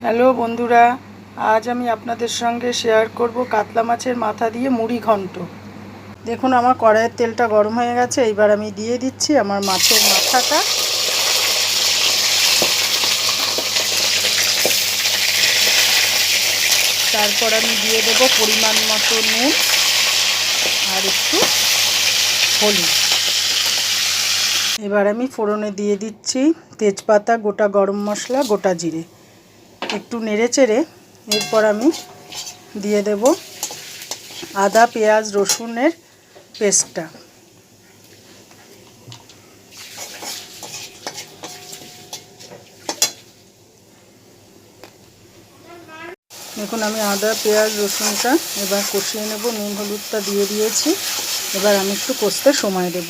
Hello বন্ধুরা, আজ আমি আপনাদের সঙ্গে শেয়ার করব কাতলা মাছের মাথা দিয়ে মুড়ি ঘন্ট। দেখুন আমার কড়াইয়ের তেলটা গরম হয়ে গেছে। এইবার আমি দিয়ে দিচ্ছি আমার মাছের মাথাটা। তারপর আমি দিয়ে দেবো পরিমাণ মতো নুন আর একটু হলুদ। এবার আমি ফোড়নে দিয়ে দিচ্ছি তেজপাতা, গোটা গরম মশলা, গোটা জিরে। একটু নেড়ে চেড়ে এরপর আমি দিয়ে দেব আদা, পেঁয়াজ, রসুনের পেস্টটা। দেখুন আমি আদা, পেঁয়াজ, রসুনটা এবার কষিয়ে নেব। নুন হলুদটা দিয়ে দিয়েছি। এবার আমি একটু কষতে সময় দেব।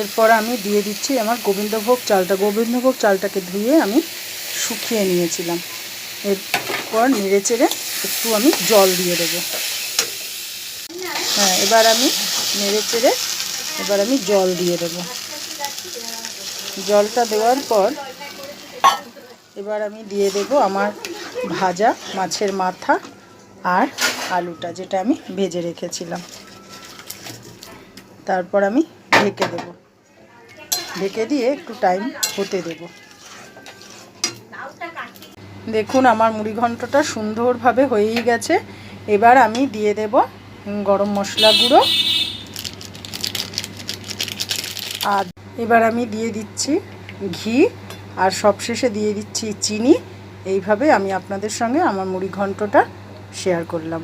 এরপর আমি দিয়ে দিচ্ছি আমার গোবিন্দভোগ চালটা। গোবিন্দভোগ চালটাকে ধুয়ে আমি শুকিয়ে নিয়েছিলাম। এরপর নেড়ে চেড়ে একটু আমি জল দিয়ে দেবো। এবার আমি নেড়ে চেড়ে জল দিয়ে দেবো। জলটা দেওয়ার পর এবার আমি দিয়ে দেব আমার ভাজা মাছের মাথা আর আলুটা, যেটা আমি ভেজে রেখেছিলাম। তারপর আমি ঢেকে দেব। ঢেকে দিয়ে একটু টাইম হতে দেব। দেখুন আমার মুড়ি ঘন্টটা সুন্দরভাবে হয়েই গেছে। এবার আমি দিয়ে দেব গরম মশলা গুঁড়ো। আর এবার আমি দিয়ে দিচ্ছি ঘি, আর সবশেষে দিয়ে দিচ্ছি চিনি। এইভাবে আমি আপনাদের সঙ্গে আমার মুড়ি ঘন্টটা শেয়ার করলাম।